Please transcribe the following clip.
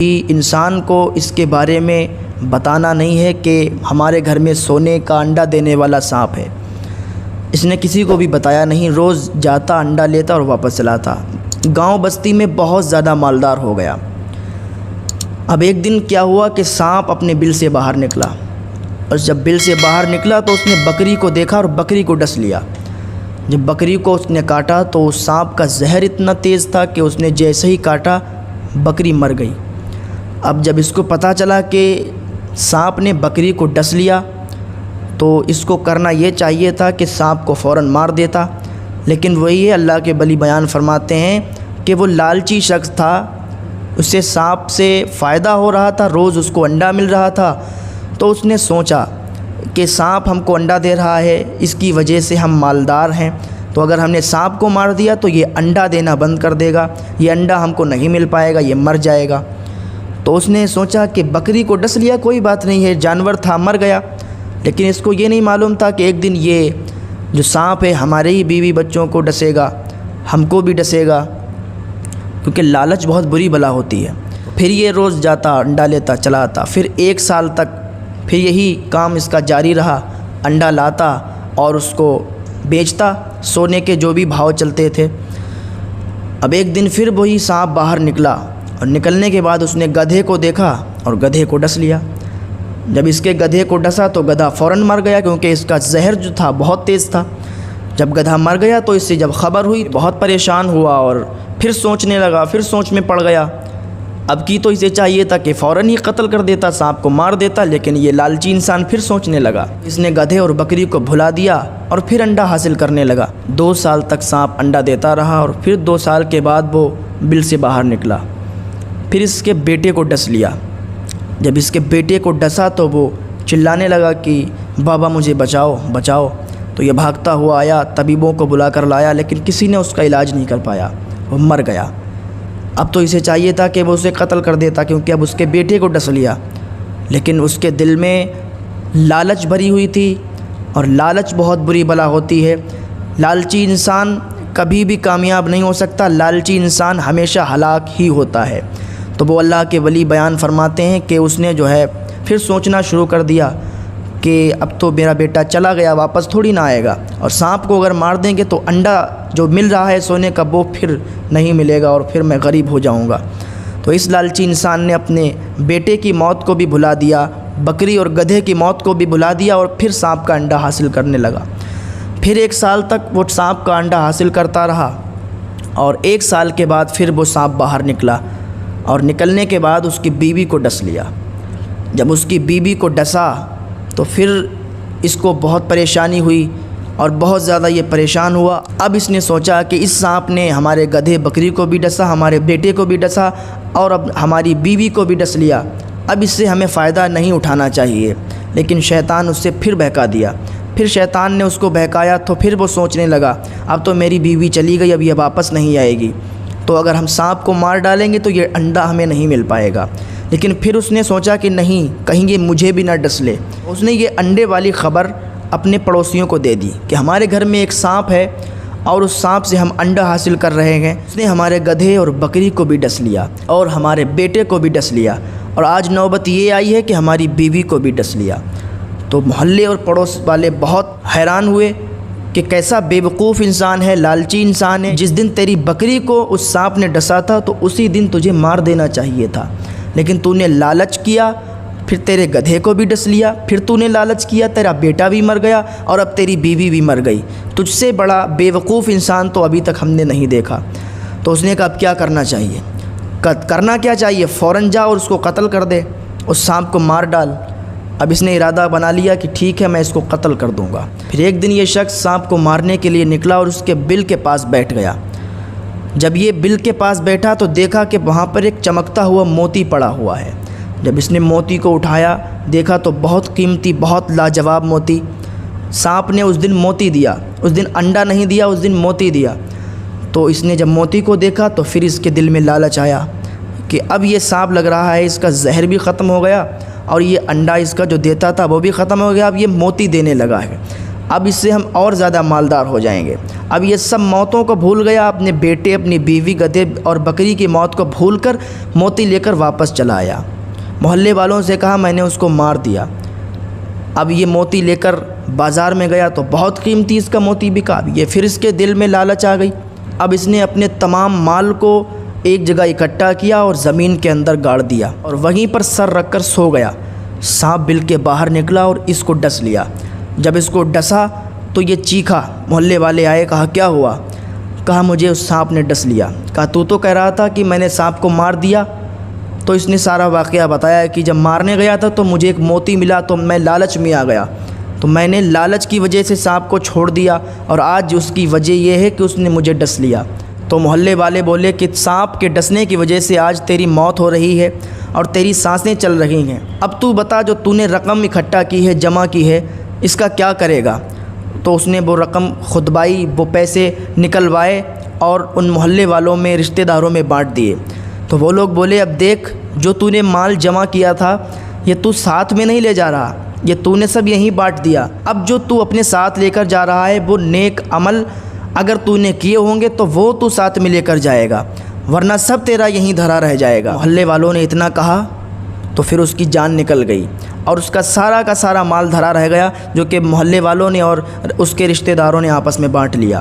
انسان کو اس کے بارے میں بتانا نہیں ہے کہ ہمارے گھر میں سونے کا انڈا دینے والا سانپ ہے۔ اس نے کسی کو بھی بتایا نہیں، روز جاتا انڈا لیتا اور واپس چلاتا۔ گاؤں بستی میں بہت زیادہ مالدار ہو گیا۔ اب ایک دن کیا ہوا کہ سانپ اپنے بل سے باہر نکلا، اور جب بل سے باہر نکلا تو اس نے بکری کو دیکھا اور بکری کو ڈس لیا۔ جب بکری کو اس نے کاٹا تو اس سانپ کا زہر اتنا تیز تھا کہ اس نے جیسے ہی کاٹا بکری مر گئی۔ اب جب اس کو پتہ چلا کہ سانپ نے بکری کو ڈس لیا تو اس کو کرنا یہ چاہیے تھا کہ سانپ کو فوراً مار دیتا، لیکن وہی ہے اللہ کے ولی بیان فرماتے ہیں کہ وہ لالچی شخص تھا، اسے سانپ سے فائدہ ہو رہا تھا، روز اس کو انڈا مل رہا تھا، تو اس نے سوچا کہ سانپ ہم کو انڈا دے رہا ہے، اس کی وجہ سے ہم مالدار ہیں، تو اگر ہم نے سانپ کو مار دیا تو یہ انڈا دینا بند کر دے گا، یہ انڈا ہم کو نہیں مل پائے گا، یہ مر جائے گا۔ تو اس نے سوچا کہ بکری کو ڈس لیا کوئی بات نہیں ہے، جانور تھا مر گیا، لیکن اس کو یہ نہیں معلوم تھا کہ ایک دن یہ جو سانپ ہے ہمارے ہی بیوی بچوں کو ڈسے گا، ہم کو بھی ڈسے گا، کیونکہ لالچ بہت بری بلا ہوتی ہے۔ پھر یہ روز جاتا انڈا لیتا چلا آتا، پھر 1 سال تک پھر یہی کام اس کا جاری رہا، انڈا لاتا اور اس کو بیچتا، سونے کے جو بھی بھاؤ چلتے تھے۔ اب ایک دن پھر وہی سانپ باہر نکلا، اور نکلنے کے بعد اس نے گدھے کو دیکھا اور گدھے کو ڈس لیا۔ جب اس کے گدھے کو ڈسا تو گدھا فوراً مر گیا، کیونکہ اس کا زہر جو تھا بہت تیز تھا۔ جب گدھا مر گیا تو اس سے جب خبر ہوئی بہت پریشان ہوا اور پھر سوچنے لگا، پھر سوچ میں پڑ گیا۔ اب کی تو اسے چاہیے تھا کہ فوراً ہی قتل کر دیتا، سانپ کو مار دیتا، لیکن یہ لالچی انسان پھر سوچنے لگا۔ اس نے گدھے اور بکری کو بھلا دیا اور پھر انڈا حاصل کرنے لگا۔ 2 سال تک سانپ انڈا دیتا رہا، اور پھر 2 سال کے بعد وہ بل سے باہر نکلا۔ پھر اس کے بیٹے کو ڈس لیا۔ جب اس کے بیٹے کو ڈسا تو وہ چلانے لگا کہ بابا مجھے بچاؤ بچاؤ، تو یہ بھاگتا ہوا آیا، طبیبوں کو بلا کر لایا، لیکن کسی نے اس کا علاج نہیں کر پایا، وہ مر گیا۔ اب تو اسے چاہیے تھا کہ وہ اسے قتل کر دیتا، کیونکہ اب اس کے بیٹے کو ڈس لیا، لیکن اس کے دل میں لالچ بھری ہوئی تھی، اور لالچ بہت بری بلا ہوتی ہے۔ لالچی انسان کبھی بھی کامیاب نہیں ہو سکتا، لالچی انسان ہمیشہ ہلاک ہی ہوتا ہے۔ تو وہ اللہ کے ولی بیان فرماتے ہیں کہ اس نے جو ہے پھر سوچنا شروع کر دیا کہ اب تو میرا بیٹا چلا گیا، واپس تھوڑی نہ آئے گا، اور سانپ کو اگر مار دیں گے تو انڈا جو مل رہا ہے سونے کا وہ پھر نہیں ملے گا، اور پھر میں غریب ہو جاؤں گا۔ تو اس لالچی انسان نے اپنے بیٹے کی موت کو بھی بھلا دیا، بکری اور گدھے کی موت کو بھی بھلا دیا، اور پھر سانپ کا انڈا حاصل کرنے لگا۔ پھر 1 سال تک وہ سانپ کا انڈا حاصل کرتا رہا، اور 1 سال کے بعد پھر وہ سانپ باہر نکلا، اور نکلنے کے بعد اس کی بیوی کو ڈس لیا۔ جب اس کی بیوی کو ڈسا تو پھر اس کو بہت پریشانی ہوئی، اور بہت زیادہ یہ پریشان ہوا۔ اب اس نے سوچا کہ اس سانپ نے ہمارے گدھے بکری کو بھی ڈسا، ہمارے بیٹے کو بھی ڈسا، اور اب ہماری بیوی کو بھی ڈس لیا، اب اس سے ہمیں فائدہ نہیں اٹھانا چاہیے۔ لیکن شیطان اس سے پھر بہکا دیا۔ پھر شیطان نے اس کو بہکایا تو پھر وہ سوچنے لگا اب تو میری بیوی چلی گئی، اب یہ واپس نہیں آئے گی، تو اگر ہم سانپ کو مار ڈالیں گے تو یہ انڈا ہمیں نہیں مل پائے گا۔ لیکن پھر اس نے سوچا کہ نہیں، کہیں یہ مجھے بھی نہ ڈس لے۔ اس نے یہ انڈے والی خبر اپنے پڑوسیوں کو دے دی کہ ہمارے گھر میں ایک سانپ ہے، اور اس سانپ سے ہم انڈا حاصل کر رہے ہیں۔ اس نے ہمارے گدھے اور بکری کو بھی ڈس لیا، اور ہمارے بیٹے کو بھی ڈس لیا، اور آج نوبت یہ آئی ہے کہ ہماری بیوی کو بھی ڈس لیا۔ تو محلے اور پڑوس والے بہت حیران ہوئے کہ کیسا بے وقوف انسان ہے، لالچی انسان ہے۔ جس دن تیری بکری کو اس سانپ نے ڈسا تھا تو اسی دن تجھے مار دینا چاہیے تھا، لیکن تو نے لالچ کیا، پھر تیرے گدھے کو بھی ڈس لیا، پھر تو نے لالچ کیا، تیرا بیٹا بھی مر گیا، اور اب تیری بیوی بھی مر گئی۔ تجھ سے بڑا بے وقوف انسان تو ابھی تک ہم نے نہیں دیکھا۔ تو اس نے کہا اب کیا کرنا چاہیے؟ کرنا کیا چاہیے؟ فوراً جا اور اس کو قتل کر دے، اس سانپ کو مار ڈال۔ اب اس نے ارادہ بنا لیا کہ ٹھیک ہے میں اس کو قتل کر دوں گا۔ پھر ایک دن یہ شخص سانپ کو مارنے کے لیے نکلا اور اس کے بل کے پاس بیٹھ گیا۔ جب یہ بل کے پاس بیٹھا تو دیکھا کہ وہاں پر ایک چمکتا ہوا موتی پڑا ہوا ہے۔ جب اس نے موتی کو اٹھایا دیکھا تو بہت قیمتی، بہت لاجواب موتی۔ سانپ نے اس دن موتی دیا، اس دن انڈا نہیں دیا، اس دن موتی دیا۔ تو اس نے جب موتی کو دیکھا تو پھر اس کے دل میں لالچ آیا کہ اب یہ سانپ لگ رہا ہے، اس کا زہر بھی ختم ہو گیا، اور یہ انڈا اس کا جو دیتا تھا وہ بھی ختم ہو گیا، اب یہ موتی دینے لگا ہے۔ اب اس سے ہم اور زیادہ مالدار ہو جائیں گے۔ اب یہ سب موتوں کو بھول گیا، اپنے بیٹے، اپنی بیوی، گدھے اور بکری کی موت کو بھول کر موتی لے کر واپس چلا آیا۔ محلے والوں سے کہا میں نے اس کو مار دیا۔ اب یہ موتی لے کر بازار میں گیا تو بہت قیمتی اس کا موتی بکا۔ اب یہ پھر اس کے دل میں لالچ آ گئی۔ اب اس نے اپنے تمام مال کو ایک جگہ اکٹھا کیا اور زمین کے اندر گاڑ دیا اور وہیں پر سر رکھ کر سو گیا۔ سانپ بل کے باہر نکلا اور اس کو ڈس لیا۔ جب اس کو ڈسا تو یہ چیخا۔ محلے والے آئے، کہا کیا ہوا؟ کہا مجھے اس سانپ نے ڈس لیا۔ کہا تو کہہ رہا تھا کہ میں نے سانپ کو مار دیا۔ تو اس نے سارا واقعہ بتایا کہ جب مارنے گیا تھا تو مجھے ایک موتی ملا تو میں لالچ میں آ گیا، تو میں نے لالچ کی وجہ سے سانپ کو چھوڑ دیا اور آج اس کی وجہ یہ ہے کہ اس نے مجھے ڈس لیا۔ تو محلے والے بولے کہ سانپ کے ڈسنے کی وجہ سے آج تیری موت ہو رہی ہے اور تیری سانسیں چل رہی ہیں۔ اب تو بتا جو تو نے رقم اکٹھا کی ہے، جمع کی ہے، اس کا کیا کرے گا؟ تو اس نے وہ رقم خطبائی، وہ پیسے نکلوائے اور ان محلے والوں میں، رشتہ داروں میں بانٹ دیے۔ تو وہ لوگ بولے اب دیکھ جو تو نے مال جمع کیا تھا یہ تو ساتھ میں نہیں لے جا رہا، یہ تو نے سب یہیں بانٹ دیا۔ اب جو تو اپنے ساتھ لے کر جا رہا ہے وہ نیک عمل اگر تو نے کیے ہوں گے تو وہ تو ساتھ میں لے کر جائے گا، ورنہ سب تیرا یہیں دھرا رہ جائے گا۔ محلے والوں نے اتنا کہا تو پھر اس کی جان نکل گئی اور اس کا سارا مال دھرا رہ گیا جو کہ محلے والوں نے اور اس کے رشتہ داروں نے آپس میں بانٹ لیا۔